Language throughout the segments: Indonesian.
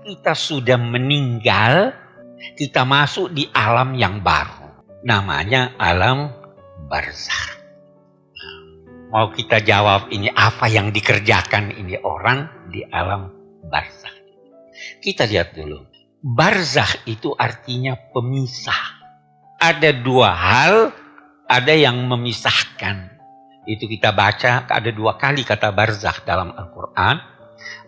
kita sudah meninggal, kita masuk di alam yang baru. Namanya alam barzakh. Mau kita jawab ini apa yang dikerjakan ini orang di alam barzakh. Kita lihat dulu. Barzakh itu artinya pemisah. Ada dua hal, ada yang memisahkan. Itu kita baca, ada dua kali kata barzakh dalam Al-Quran.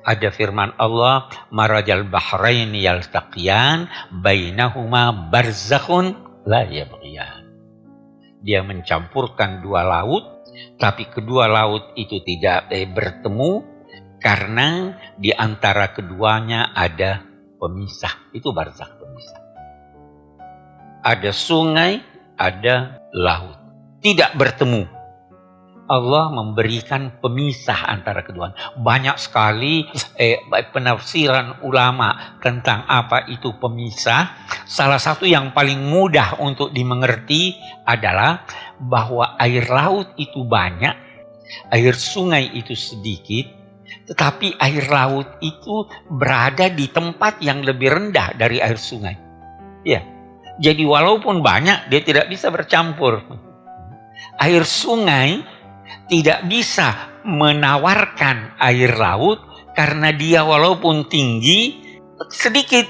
Ada firman Allah, marajal bahraini yaltaqiyan, bainahuma barzakhun la yabghiyan. Dia mencampurkan dua laut, tapi kedua laut itu tidak bertemu, karena di antara keduanya ada pemisah. Itu barzakh, pemisah. Ada sungai, ada laut. Tidak bertemu. Allah memberikan pemisah antara keduanya. Banyak sekali penafsiran ulama tentang apa itu pemisah. Salah satu yang paling mudah untuk dimengerti adalah bahwa air laut itu banyak, air sungai itu sedikit, tetapi air laut itu berada di tempat yang lebih rendah dari air sungai. Ya, jadi walaupun banyak, dia tidak bisa bercampur. Air sungai tidak bisa menawarkan air laut karena dia walaupun tinggi sedikit.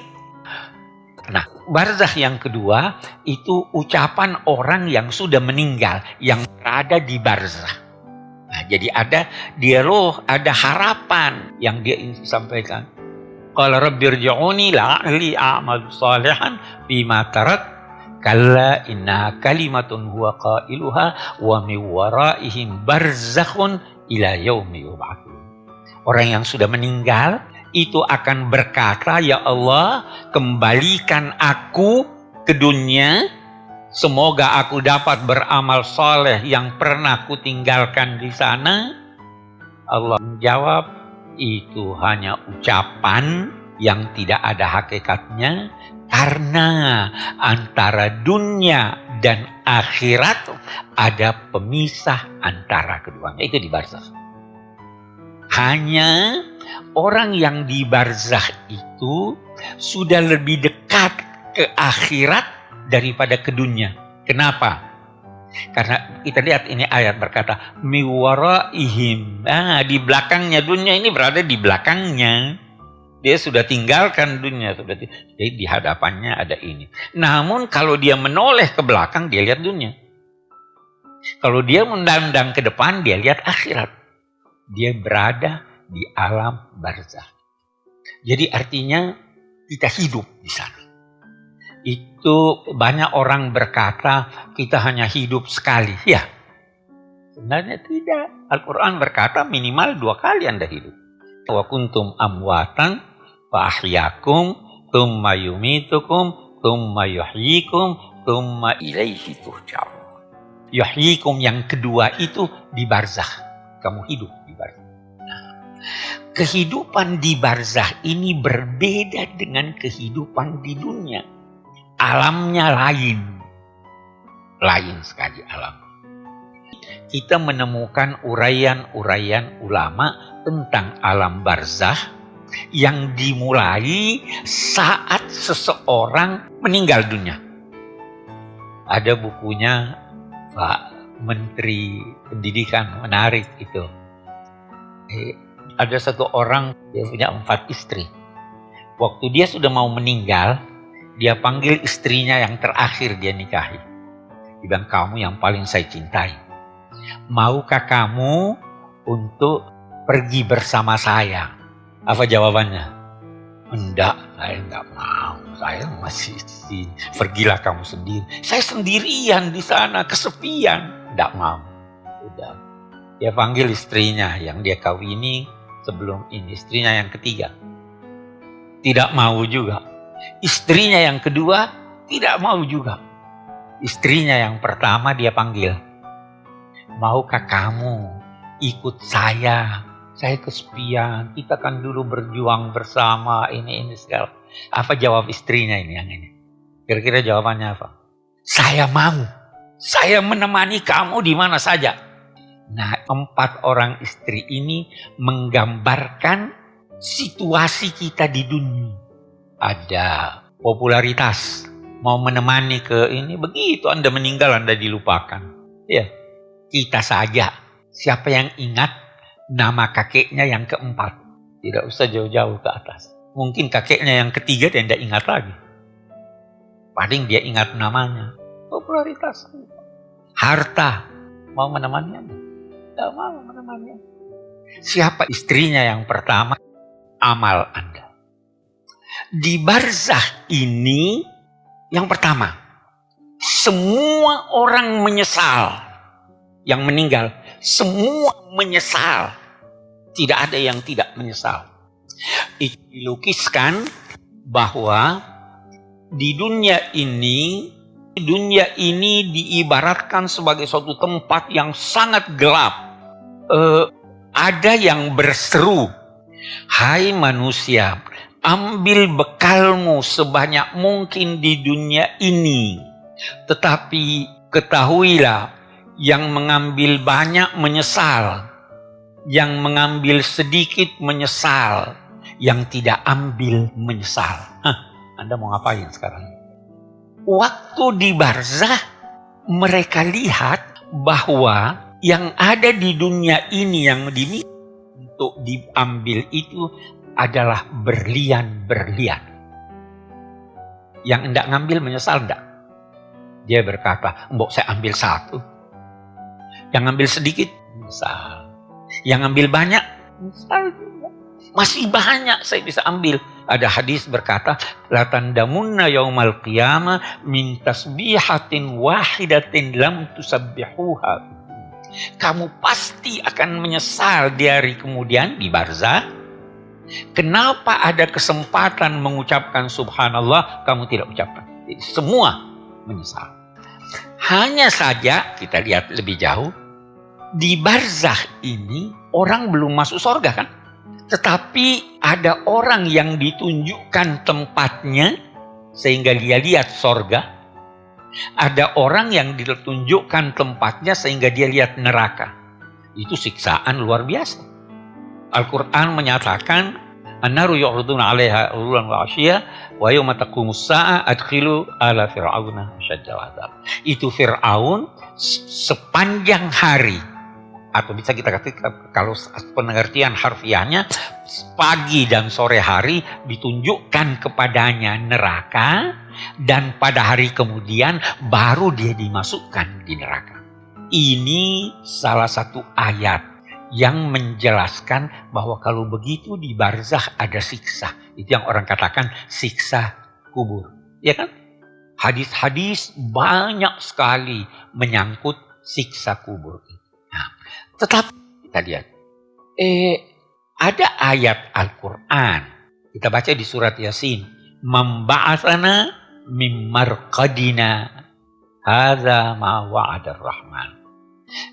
Nah, barzakh yang kedua itu ucapan orang yang sudah meninggal, yang berada di barzakh. Nah, jadi ada dialog, ada harapan yang dia ingin sampaikan. Qala rabbirji'uni la'alli a'malu salihan bima tarak. Kalla inna kalimatun huwa qailuha wa min waraihim barzakhun ila yaumi yub'atsun. Orang yang sudah meninggal itu akan berkata, ya Allah, kembalikan aku ke dunia, semoga aku dapat beramal saleh yang pernah kutinggalkan di sana. Allah menjawab, itu hanya ucapan yang tidak ada hakikatnya. Karena antara dunia dan akhirat ada pemisah antara keduanya. Itu di barzakh. Hanya orang yang di barzakh itu sudah lebih dekat ke akhirat daripada ke dunia. Kenapa? Karena kita lihat ini ayat berkata, miwaraihim. Nah, di belakangnya, dunia ini berada di belakangnya. Dia sudah tinggalkan dunia, jadi di hadapannya ada ini. Namun kalau dia menoleh ke belakang, dia lihat dunia. Kalau dia mendandang ke depan, dia lihat akhirat. Dia berada di alam barzakh. Jadi artinya kita hidup di sana. Itu banyak orang berkata kita hanya hidup sekali. Ya, sebenarnya tidak. Al-Quran berkata minimal 2 kali Anda hidup. Wa kuntum amwatan fa ahyakum tsumma yumitukum tsumma yuhyikum tsumma ilaihi turja'un. Yuhyikum yang kedua itu di barzakh. Kamu hidup di barzakh. Kehidupan di barzakh ini berbeda dengan kehidupan di dunia. Alamnya lain. Lain sekali alam. Kita menemukan uraian-uraian ulama tentang alam barzakh yang dimulai saat seseorang meninggal dunia. Ada bukunya Pak Menteri Pendidikan, menarik itu. Ada satu orang, dia punya 4 istri. Waktu dia sudah mau meninggal, dia panggil istrinya yang terakhir dia nikahi. Dia bilang, kamu yang paling saya cintai. Maukah kamu untuk pergi bersama saya? Apa jawabannya? Enggak, saya enggak mau. Saya masih di sini. Pergilah kamu sendiri. Saya sendirian di sana, kesepian. Enggak mau. Udah. Dia panggil istrinya yang dia kawini sebelum ini. Istrinya yang ketiga. Tidak mau juga. Istrinya yang kedua tidak mau juga. Istrinya yang pertama dia panggil. Maukah kamu ikut saya? Saya kesepian, kita kan dulu berjuang bersama, ini segala. Apa jawab istrinya ini yang ini? Kira-kira jawabannya apa? Saya mau. Saya menemani kamu di mana saja. Nah, 4 orang istri ini menggambarkan situasi kita di dunia. ada popularitas, mau menemani ke ini, begitu Anda meninggal Anda dilupakan. Ya, kita saja, siapa yang ingat nama kakeknya yang keempat? Tidak usah jauh-jauh ke atas. Mungkin kakeknya yang ketiga dia tidak ingat lagi. Paling dia ingat namanya. Popularitas. Harta. Mau menemani Anda? Tidak mau menemani Anda. Siapa istrinya yang pertama? Amal Anda. Di barzakh ini, yang pertama, semua orang menyesal. Yang meninggal, semua menyesal. Tidak ada yang tidak menyesal. Itu dilukiskan bahwa di dunia ini diibaratkan sebagai suatu tempat yang sangat gelap. Ada yang berseru, "Hai manusia, ambil bekalmu sebanyak mungkin di dunia ini. Tetapi ketahuilah, yang mengambil banyak menyesal, yang mengambil sedikit menyesal, yang tidak ambil menyesal." Anda mau ngapain sekarang? Waktu di barzakh, mereka lihat bahwa yang ada di dunia ini yang dimiliki untuk diambil itu adalah berlian-berlian. Yang enggak ngambil menyesal enggak? Dia berkata, "Mbok saya ambil satu." Yang ambil sedikit menyesal. Yang ambil banyak menyesal juga. Masih banyak saya bisa ambil. Ada hadis berkata, "La tandamunna yaumal qiyamah min tasbihatin wahidatin lam tusabbihuha." Kamu pasti akan menyesal di hari kemudian di barzakh. Kenapa ada kesempatan mengucapkan subhanallah, kamu tidak ucapkan? Jadi semua menyesal. Hanya saja kita lihat lebih jauh, di barzakh ini orang belum masuk surga kan? Tetapi ada orang yang ditunjukkan tempatnya sehingga dia lihat surga. Ada orang yang ditunjukkan tempatnya sehingga dia lihat neraka. Itu siksaan luar biasa. Al-Quran menyatakan, "An-naru yu'raduna 'alaiha ghudwan wa 'ashiyya wa yawma taqumus sa'a adkhilu ala fir'auna asyadda 'adzab." Itu Fir'aun sepanjang hari, atau bisa kita katakan kalau pengertian harfiahnya, pagi dan sore hari ditunjukkan kepadanya neraka, dan pada hari kemudian baru dia dimasukkan di neraka. Ini salah satu ayat yang menjelaskan bahwa kalau begitu di barzakh ada siksa. Itu yang orang katakan siksa kubur. Ya kan? Hadis-hadis banyak sekali menyangkut siksa kubur. Nah, tetapi kita lihat, ada ayat Al-Quran. Kita baca di surat Yasin. "Memba'atsana mim marqadina hadza ma wa'adar rahman."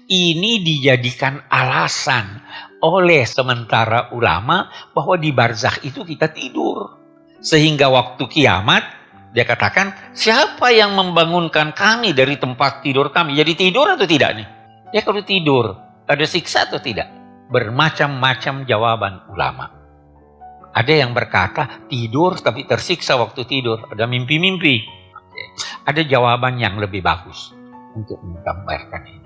Ini dijadikan alasan oleh sementara ulama bahwa di barzakh itu kita tidur. Sehingga waktu kiamat dia katakan, "Siapa yang membangunkan kami dari tempat tidur kami?" Jadi tidur atau tidak nih? Ya kalau tidur, ada siksa atau tidak? Bermacam-macam jawaban ulama. Ada yang berkata tidur tapi tersiksa waktu tidur. Ada mimpi-mimpi. Ada jawaban yang lebih bagus untuk menggambarkan ini.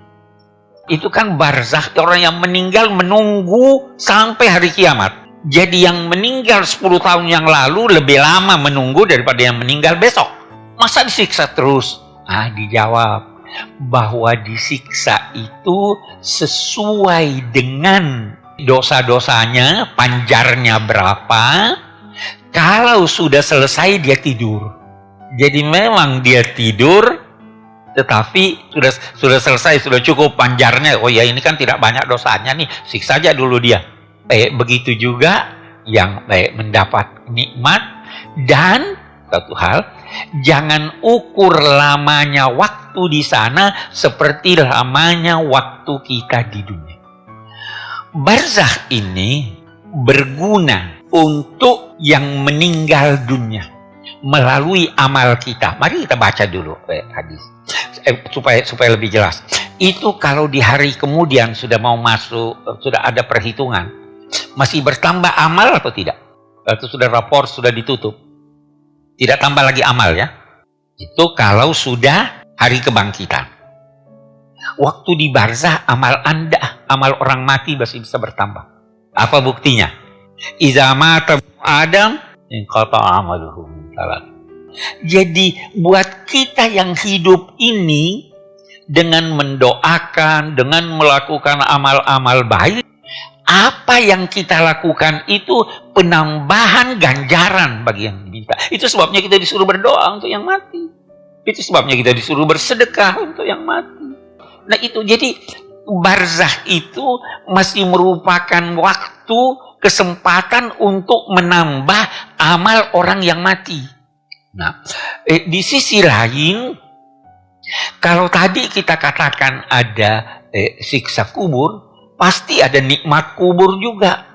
Itu kan barzakh, orang yang meninggal menunggu sampai hari kiamat. Jadi yang meninggal 10 tahun yang lalu lebih lama menunggu daripada yang meninggal besok. Masa disiksa terus? Dijawab bahwa disiksa itu sesuai dengan dosa-dosanya, panjarnya berapa. Kalau sudah selesai dia tidur. Jadi memang dia tidur, tetapi sudah selesai, sudah cukup panjarnya. Oh ya, ini kan tidak banyak dosanya nih, siksa aja dulu dia. Begitu juga yang mendapat nikmat. Dan satu hal, jangan ukur lamanya waktu di sana seperti lamanya waktu kita di dunia. Barzakh ini berguna untuk yang meninggal dunia melalui amal kita. Mari kita baca dulu hadis supaya lebih jelas. Itu kalau di hari kemudian sudah mau masuk, sudah ada perhitungan, masih bertambah amal atau tidak? Atau sudah rapor sudah ditutup? Tidak tambah lagi amal ya. Itu kalau sudah hari kebangkitan. Waktu di barzah amal Anda, amal orang mati masih bisa bertambah. Apa buktinya? Iza mata Adam inqata amaluhu min salat. Jadi buat kita yang hidup ini dengan mendoakan, dengan melakukan amal-amal baik, apa yang kita lakukan itu penambahan ganjaran bagi yang diminta. Itu sebabnya kita disuruh berdoa untuk yang mati. Itu sebabnya kita disuruh bersedekah untuk yang mati. Nah itu, jadi barzah itu masih merupakan waktu, kesempatan untuk menambah amal orang yang mati. Nah, di sisi lain, kalau tadi kita katakan ada siksa kubur, pasti ada nikmat kubur juga.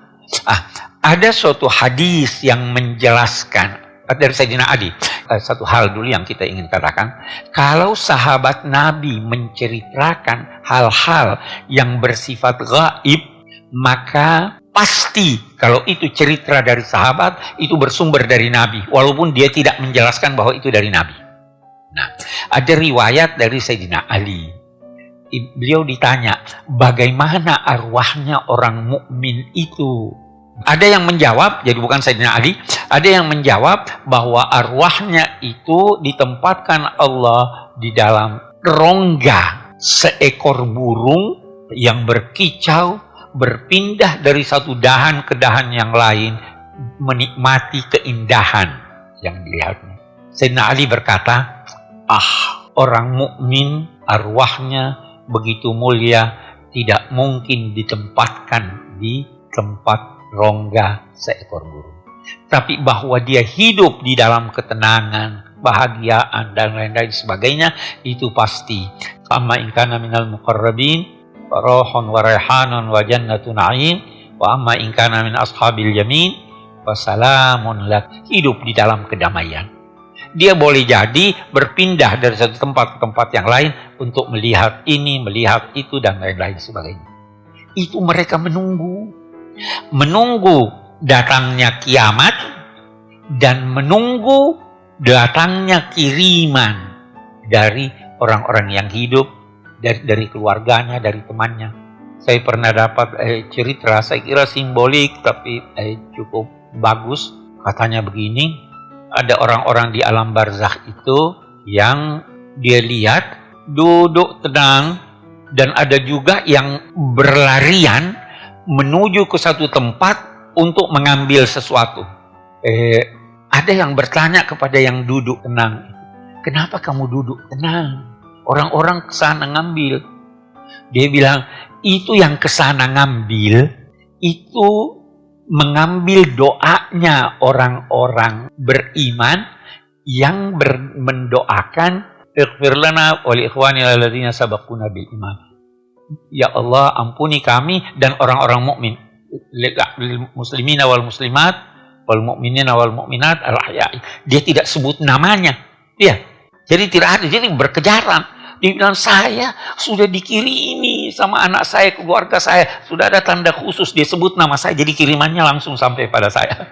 Ada suatu hadis yang menjelaskan dari Sayyidina Ali. Satu hal dulu yang kita ingin katakan, kalau sahabat Nabi menceritakan hal-hal yang bersifat gaib, maka pasti kalau itu cerita dari sahabat, itu bersumber dari Nabi, walaupun dia tidak menjelaskan bahwa itu dari Nabi. Nah, ada riwayat dari Sayyidina Ali. Beliau ditanya, bagaimana arwahnya orang mukmin itu? Ada yang menjawab, jadi bukan Sayyidina Ali, ada yang menjawab bahwa arwahnya itu ditempatkan Allah di dalam rongga seekor burung yang berkicau, berpindah dari satu dahan ke dahan yang lain, menikmati keindahan yang dilihatnya. Sayyidina Ali berkata, orang mukmin arwahnya begitu mulia, tidak mungkin ditempatkan di tempat rongga seekor burung. Tapi bahwa dia hidup di dalam ketenangan, kebahagiaan, dan lain-lain sebagainya, itu pasti. Amma in kana minal muqarrabin, farahun wa raihanun wa jannatu na'im, wa amma in kana min ashabil yamin, fasalamun lak. Hidup di dalam kedamaian. Dia boleh jadi berpindah dari satu tempat ke tempat yang lain untuk melihat ini, melihat itu, dan lain-lain sebagainya. Itu mereka menunggu datangnya kiamat dan menunggu datangnya kiriman dari orang-orang yang hidup, dari keluarganya, dari temannya. Saya pernah dapat cerita, saya kira simbolik tapi cukup bagus. Katanya begini, ada orang-orang di alam barzakh itu yang dia lihat duduk tenang, dan ada juga yang berlarian menuju ke satu tempat untuk mengambil sesuatu. Ada yang bertanya kepada yang duduk tenang, kenapa kamu duduk tenang? Orang-orang kesana ngambil. Dia bilang, itu yang kesana ngambil, itu mengambil doanya orang-orang beriman yang mendoakan ighfir lana wa li ikhwanina alladziina sabaquna bil iman. Ya Allah, ampuni kami dan orang-orang mukmin, muslimina wal muslimat wal mu'minina wal mu'minat al ahya'i. Dia tidak sebut namanya. Ya. Jadi tidak ada, jadi berkejaran. Dia bilang, saya sudah dikirimi sama anak saya, keluarga saya, sudah ada tanda khusus, dia sebut nama saya, jadi kirimannya langsung sampai pada saya.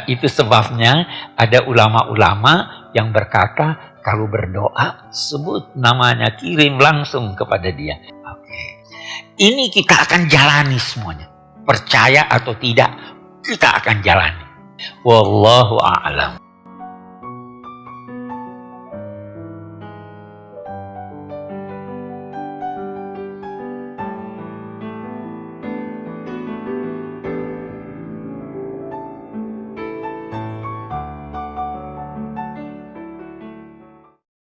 Itu sebabnya ada ulama-ulama yang berkata, kalau berdoa, sebut namanya, kirim langsung kepada dia. Ini kita akan jalani semuanya. Percaya atau tidak, kita akan jalani. Wallahu a'lam.